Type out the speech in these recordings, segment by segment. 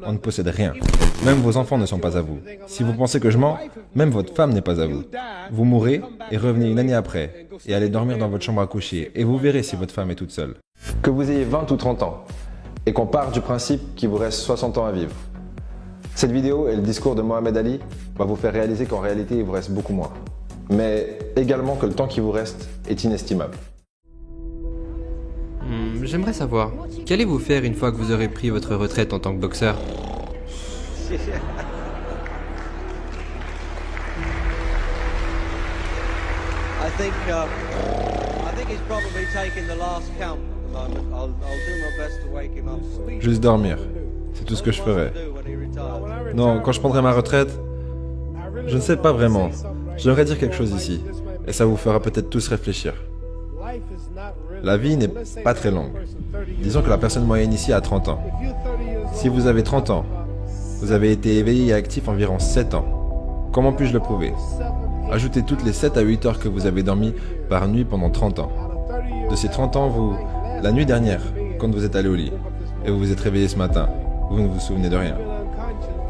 On ne possède rien. Même vos enfants ne sont pas à vous. Si vous pensez que je mens, même votre femme n'est pas à vous. Vous mourrez et revenez une année après et allez dormir dans votre chambre à coucher et vous verrez si votre femme est toute seule. Que vous ayez 20 ou 30 ans et qu'on parte du principe qu'il vous reste 60 ans à vivre. Cette vidéo et le discours de Mohamed Ali va vous faire réaliser qu'en réalité il vous reste beaucoup moins. Mais également que le temps qui vous reste est inestimable. J'aimerais savoir, qu'allez-vous faire une fois que vous aurez pris votre retraite en tant que boxeur? I think he's probably taking the last count at the moment. I'll do my best to wake him up for you. Juste dormir. C'est tout ce que je ferai. Do when he retires. Non, quand je prendrai ma retraite, je ne sais pas vraiment. J'aimerais dire quelque chose ici. Et ça vous fera peut-être tous réfléchir. La vie n'est pas très longue. Disons que la personne moyenne ici a 30 ans. Si vous avez 30 ans, vous avez été éveillé et actif environ 7 ans. Comment puis-je le prouver? Ajoutez toutes les 7 à 8 heures que vous avez dormi par nuit pendant 30 ans. De ces 30 ans, la nuit dernière, quand vous êtes allé au lit, et vous vous êtes réveillé ce matin, vous ne vous souvenez de rien.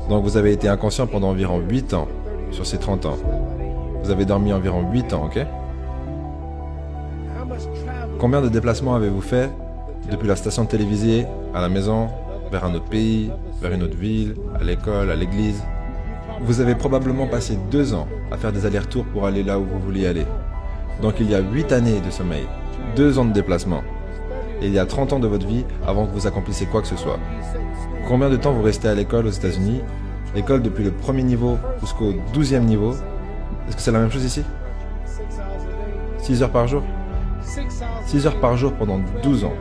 Donc vous avez été inconscient pendant environ 8 ans sur ces 30 ans. Vous avez dormi environ 8 ans, ok? Combien de déplacements avez-vous fait depuis la station télévisée, à la maison, vers un autre pays, vers une autre ville, à l'école, à l'église? Vous avez probablement passé 2 ans à faire des allers-retours pour aller là où vous vouliez aller. Donc il y a 8 années de sommeil, 2 ans de déplacement. Et il y a 30 ans de votre vie avant que vous accomplissiez quoi que ce soit. Combien de temps vous restez à l'école aux États-Unis? L'école depuis le premier niveau jusqu'au 12e niveau. Est-ce que c'est la même chose ici? 6 heures par jour? 6 heures par jour pendant 12 ans.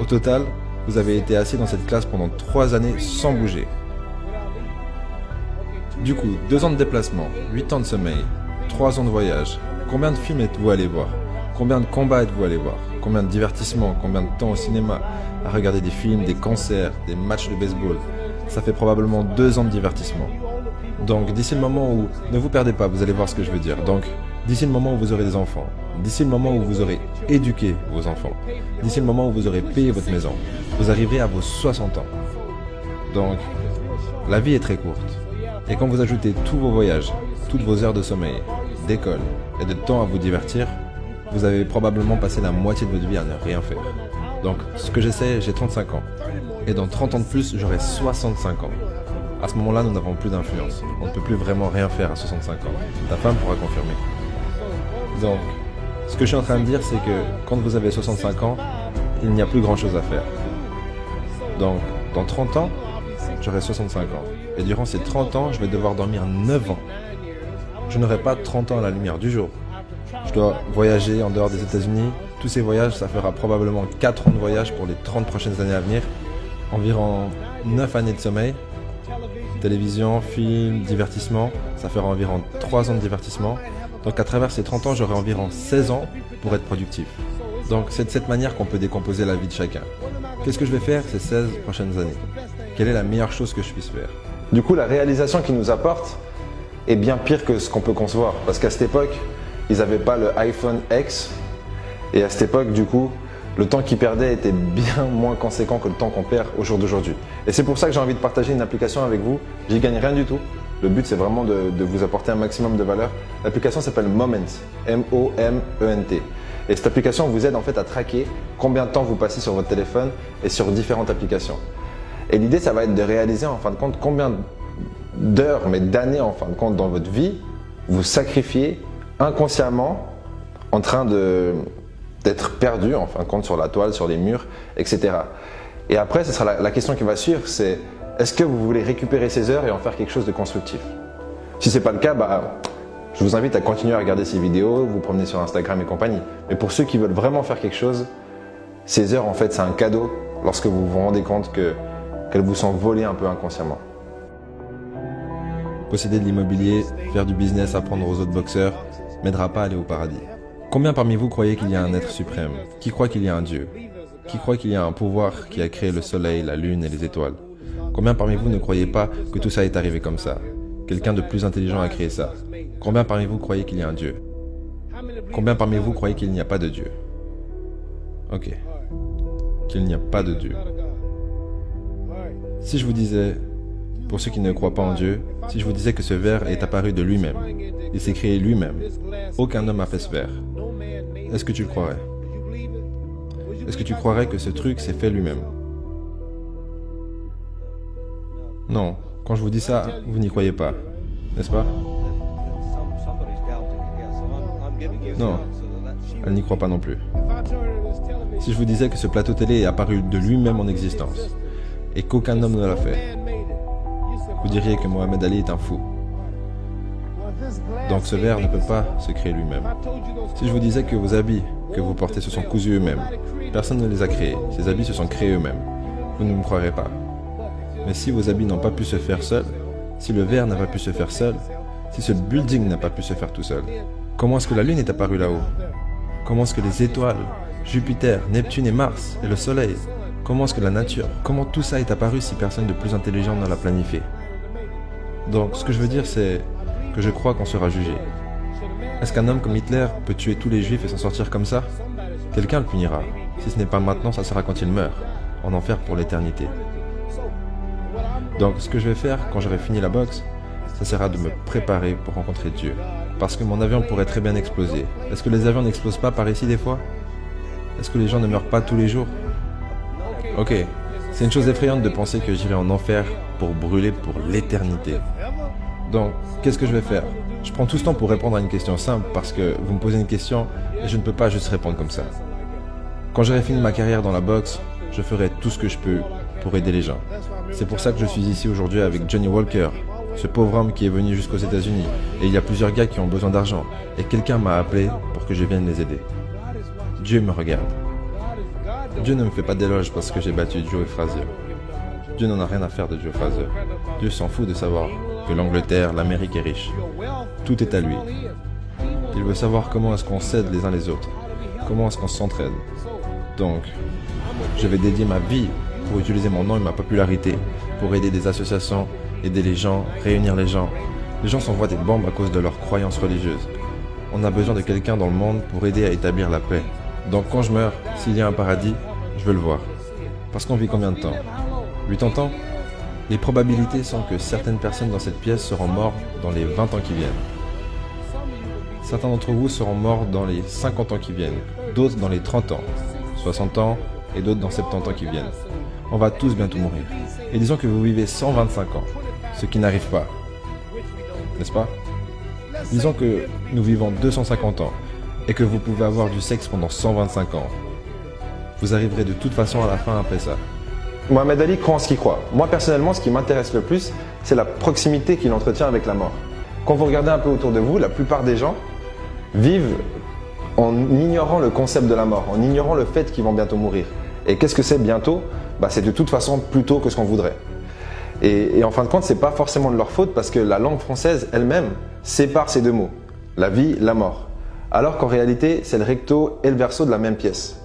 Au total, vous avez été assis dans cette classe pendant 3 années sans bouger. Du coup, 2 ans de déplacement, 8 ans de sommeil, 3 ans de voyage. Combien de films êtes-vous allé voir? Combien de combats êtes-vous allé voir? Combien de divertissements? Combien de temps au cinéma? À regarder des films, des concerts, des matchs de baseball. Ça fait probablement 2 ans de divertissement. Donc, d'ici le moment où... Ne vous perdez pas, vous allez voir ce que je veux dire. Donc, d'ici le moment où vous aurez des enfants, d'ici le moment où vous aurez éduqué vos enfants, d'ici le moment où vous aurez payé votre maison, vous arriverez à vos 60 ans. Donc, la vie est très courte. Et quand vous ajoutez tous vos voyages, toutes vos heures de sommeil, d'école et de temps à vous divertir, vous avez probablement passé la moitié de votre vie à ne rien faire. Donc, ce que j'essaie, j'ai 35 ans. Et dans 30 ans de plus, j'aurai 65 ans. À ce moment-là, nous n'avons plus d'influence. On ne peut plus vraiment rien faire à 65 ans. Ta femme pourra confirmer. Donc, ce que je suis en train de dire, c'est que quand vous avez 65 ans, il n'y a plus grand-chose à faire. Donc, dans 30 ans, j'aurai 65 ans. Et durant ces 30 ans, je vais devoir dormir 9 ans. Je n'aurai pas 30 ans à la lumière du jour. Je dois voyager en dehors des États-Unis. Tous ces voyages, ça fera probablement 4 ans de voyage pour les 30 prochaines années à venir. Environ 9 années de sommeil. Télévision, film, divertissement, ça fera environ 3 ans de divertissement. Donc à travers ces 30 ans, j'aurai environ 16 ans pour être productif. Donc c'est de cette manière qu'on peut décomposer la vie de chacun. Qu'est-ce que je vais faire ces 16 prochaines années? Quelle est la meilleure chose que je puisse faire? Du coup, la réalisation qu'ils nous apportent est bien pire que ce qu'on peut concevoir. Parce qu'à cette époque, ils n'avaient pas le iPhone X. Et à cette époque, du coup, le temps qu'ils perdaient était bien moins conséquent que le temps qu'on perd au jour d'aujourd'hui. Et c'est pour ça que j'ai envie de partager une application avec vous. J'y gagne rien du tout. Le but, c'est vraiment de vous apporter un maximum de valeur. L'application s'appelle Moment, M-O-M-E-N-T. Et cette application vous aide en fait à traquer combien de temps vous passez sur votre téléphone et sur différentes applications. Et l'idée, ça va être de réaliser en fin de compte combien d'heures, mais d'années en fin de compte dans votre vie, vous sacrifiez inconsciemment en train d'être perdu en fin de compte sur la toile, sur les murs, etc. Et après, ce sera la question qui va suivre, c'est est-ce que vous voulez récupérer ces heures et en faire quelque chose de constructif? Si ce n'est pas le cas, je vous invite à continuer à regarder ces vidéos, vous promener sur Instagram et compagnie. Mais pour ceux qui veulent vraiment faire quelque chose, ces heures, en fait, c'est un cadeau lorsque vous vous rendez compte qu'elles vous sont volées un peu inconsciemment. Posséder de l'immobilier, faire du business, apprendre aux autres boxeurs, m'aidera pas à aller au paradis. Combien parmi vous croyez qu'il y a un être suprême? Qui croit qu'il y a un Dieu? Qui croit qu'il y a un pouvoir qui a créé le soleil, la lune et les étoiles? Combien parmi vous ne croyez pas que tout ça est arrivé comme ça? Quelqu'un de plus intelligent a créé ça. Combien parmi vous croyez qu'il y a un Dieu? Combien parmi vous croyez qu'il n'y a pas de Dieu? Ok. Qu'il n'y a pas de Dieu. Si je vous disais, pour ceux qui ne croient pas en Dieu, si je vous disais que ce verre est apparu de lui-même, il s'est créé lui-même, aucun homme n'a fait ce verre, est-ce que tu le croirais? Est-ce que tu croirais que ce truc s'est fait lui-même? Non, quand je vous dis ça, vous n'y croyez pas, n'est-ce pas? Somebody's doubting it, yes. I'm giving you the Non, answer that elle n'y croit pas non plus. Si je vous disais que ce plateau télé est apparu de lui-même en existence, et qu'aucun homme ne l'a fait, vous diriez que Mohamed Ali est un fou. Donc ce verre ne peut pas se créer lui-même. Si je vous disais que vos habits que vous portez se sont cousus eux-mêmes, personne ne les a créés, ces habits se sont créés eux-mêmes, vous ne me croirez pas. Mais si vos habits n'ont pas pu se faire seuls, si le verre n'a pas pu se faire seul, si ce building n'a pas pu se faire tout seul, comment est-ce que la Lune est apparue là-haut? Comment est-ce que les étoiles, Jupiter, Neptune et Mars, et le Soleil, comment est-ce que la nature, comment tout ça est apparu si personne de plus intelligent ne l'a planifié? Donc ce que je veux dire c'est que je crois qu'on sera jugé. Est-ce qu'un homme comme Hitler peut tuer tous les juifs et s'en sortir comme ça? Quelqu'un le punira. Si ce n'est pas maintenant, ça sera quand il meurt, en enfer pour l'éternité. Donc ce que je vais faire quand j'aurai fini la boxe, ça sera de me préparer pour rencontrer Dieu. Parce que mon avion pourrait très bien exploser. Est-ce que les avions n'explosent pas par ici des fois? Est-ce que les gens ne meurent pas tous les jours? Ok, c'est une chose effrayante de penser que j'irai en enfer pour brûler pour l'éternité. Donc, qu'est-ce que je vais faire? Je prends tout ce temps pour répondre à une question simple parce que vous me posez une question et je ne peux pas juste répondre comme ça. Quand j'aurai fini ma carrière dans la boxe, je ferai tout ce que je peux pour aider les gens. C'est pour ça que je suis ici aujourd'hui avec Johnny Walker, ce pauvre homme qui est venu jusqu'aux États-Unis. Et il y a plusieurs gars qui ont besoin d'argent. Et quelqu'un m'a appelé pour que je vienne les aider. Dieu me regarde. Dieu ne me fait pas d'éloge parce que j'ai battu Joe Frazier. Dieu n'en a rien à faire de Joe Frazier. Dieu s'en fout de savoir que l'Angleterre, l'Amérique est riche. Tout est à lui. Il veut savoir comment est-ce qu'on s'aide les uns les autres. Comment est-ce qu'on s'entraide. Donc, je vais dédier ma vie pour utiliser mon nom et ma popularité, pour aider des associations, aider les gens, réunir les gens. Les gens s'envoient des bombes à cause de leurs croyances religieuses. On a besoin de quelqu'un dans le monde pour aider à établir la paix. Donc quand je meurs, s'il y a un paradis, je veux le voir. Parce qu'on vit combien de temps? 80 ans? Les probabilités sont que certaines personnes dans cette pièce seront mortes dans les 20 ans qui viennent. Certains d'entre vous seront morts dans les 50 ans qui viennent, d'autres dans les 30 ans, 60 ans et d'autres dans 70 ans qui viennent. On va tous bientôt mourir. Et disons que vous vivez 125 ans, ce qui n'arrive pas. N'est-ce pas? Disons que nous vivons 250 ans et que vous pouvez avoir du sexe pendant 125 ans. Vous arriverez de toute façon à la fin après ça. Mohamed Ali croit en ce qu'il croit. Moi personnellement, ce qui m'intéresse le plus, c'est la proximité qu'il entretient avec la mort. Quand vous regardez un peu autour de vous, la plupart des gens vivent en ignorant le concept de la mort, en ignorant le fait qu'ils vont bientôt mourir. Et qu'est-ce que c'est bientôt? C'est de toute façon plus tôt que ce qu'on voudrait. Et en fin de compte, c'est pas forcément de leur faute parce que la langue française elle-même sépare ces deux mots, la vie, la mort. Alors qu'en réalité, c'est le recto et le verso de la même pièce.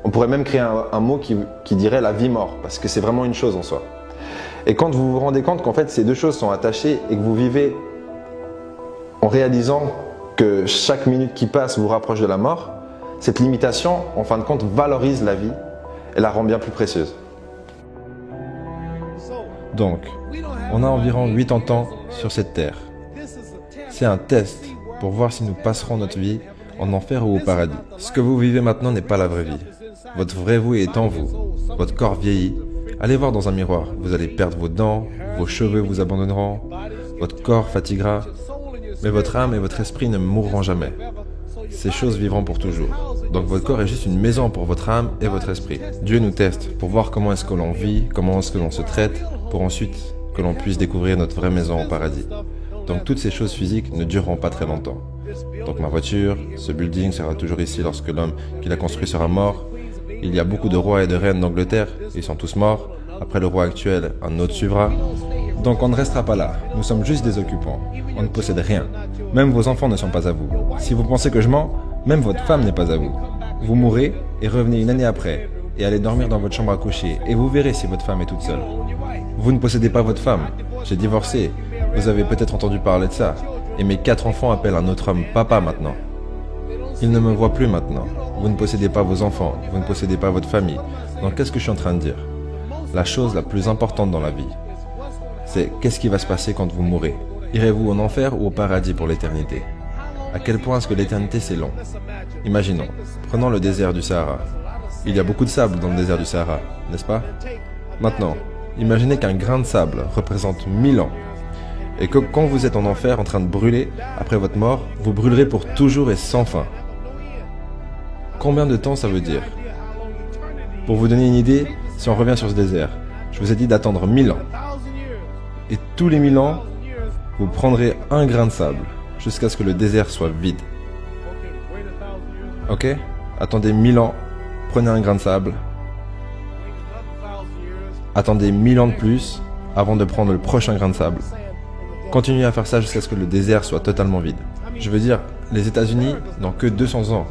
On pourrait même créer un mot qui dirait la vie-mort, parce que c'est vraiment une chose en soi. Et quand vous vous rendez compte qu'en fait ces deux choses sont attachées et que vous vivez en réalisant que chaque minute qui passe vous rapproche de la mort, cette limitation, en fin de compte, valorise la vie et la rend bien plus précieuse. Donc, on a environ 80 ans sur cette terre. C'est un test pour voir si nous passerons notre vie en enfer ou au paradis. Ce que vous vivez maintenant n'est pas la vraie vie. Votre vrai vous est en vous. Votre corps vieillit. Allez voir dans un miroir. Vous allez perdre vos dents, vos cheveux vous abandonneront, votre corps fatiguera, mais votre âme et votre esprit ne mourront jamais. Ces choses vivront pour toujours. Donc votre corps est juste une maison pour votre âme et votre esprit. Dieu nous teste pour voir comment est-ce que l'on vit, comment est-ce que l'on se traite, pour ensuite que l'on puisse découvrir notre vraie maison au paradis. Donc toutes ces choses physiques ne dureront pas très longtemps. Donc ma voiture, ce building sera toujours ici lorsque l'homme qui l'a construit sera mort. Il y a beaucoup de rois et de reines d'Angleterre, ils sont tous morts. Après le roi actuel, un autre suivra. Donc on ne restera pas là, nous sommes juste des occupants. On ne possède rien. Même vos enfants ne sont pas à vous. Si vous pensez que je mens, même votre femme n'est pas à vous. Vous mourrez et revenez une année après et allez dormir dans votre chambre à coucher et vous verrez si votre femme est toute seule. Vous ne possédez pas votre femme. J'ai divorcé. Vous avez peut-être entendu parler de ça. Et mes 4 enfants appellent un autre homme papa maintenant. Ils ne me voient plus maintenant. Vous ne possédez pas vos enfants. Vous ne possédez pas votre famille. Donc qu'est-ce que je suis en train de dire? la chose la plus importante dans la vie. C'est qu'est-ce qui va se passer quand vous mourrez? Irez-vous en enfer ou au paradis pour l'éternité? À quel point est-ce que l'éternité c'est long? Imaginons, prenons le désert du Sahara. Il y a beaucoup de sable dans le désert du Sahara, n'est-ce pas? Maintenant, imaginez qu'un grain de sable représente 1000 ans. Et que quand vous êtes en enfer en train de brûler, après votre mort, vous brûlerez pour toujours et sans fin. Combien de temps ça veut dire? Pour vous donner une idée, si on revient sur ce désert, je vous ai dit d'attendre 1000 ans. Et tous les 1000 ans, vous prendrez un grain de sable, jusqu'à ce que le désert soit vide. Ok? Attendez 1000 ans, prenez un grain de sable. Attendez 1000 ans de plus, avant de prendre le prochain grain de sable. Continuez à faire ça jusqu'à ce que le désert soit totalement vide. Je veux dire, les États-Unis n'ont que 200 ans.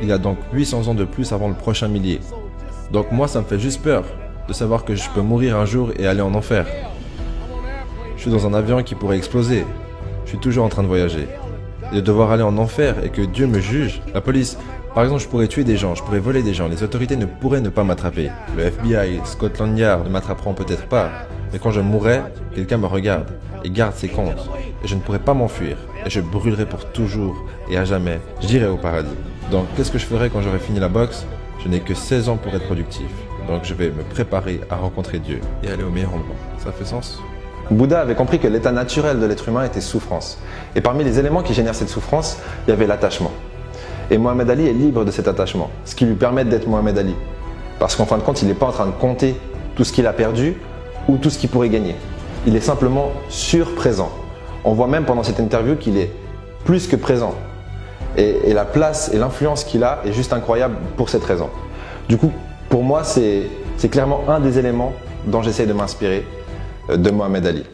Il y a donc 800 ans de plus avant le prochain millier. Donc moi, ça me fait juste peur de savoir que je peux mourir un jour et aller en enfer. Je suis dans un avion qui pourrait exploser. Je suis toujours en train de voyager. Et de devoir aller en enfer et que Dieu me juge. La police, par exemple, je pourrais tuer des gens, je pourrais voler des gens. Les autorités ne pourraient ne pas m'attraper. Le FBI, Scotland Yard ne m'attraperont peut-être pas. Mais quand je mourrai, quelqu'un me regarde et garde ses comptes. Et je ne pourrai pas m'enfuir. Et je brûlerai pour toujours et à jamais. J'irai au paradis. Donc, qu'est-ce que je ferai quand j'aurai fini la boxe? Je n'ai que 16 ans pour être productif. Donc, je vais me préparer à rencontrer Dieu et aller au meilleur endroit. Ça fait sens? Bouddha avait compris que l'état naturel de l'être humain était souffrance. Et parmi les éléments qui génèrent cette souffrance, il y avait l'attachement. Et Mohamed Ali est libre de cet attachement, ce qui lui permet d'être Mohamed Ali. Parce qu'en fin de compte, il n'est pas en train de compter tout ce qu'il a perdu ou tout ce qu'il pourrait gagner. Il est simplement surprésent. On voit même pendant cette interview qu'il est plus que présent. Et la place et l'influence qu'il a est juste incroyable pour cette raison. Du coup, pour moi, c'est clairement un des éléments dont j'essaie de m'inspirer de Mohamed Ali.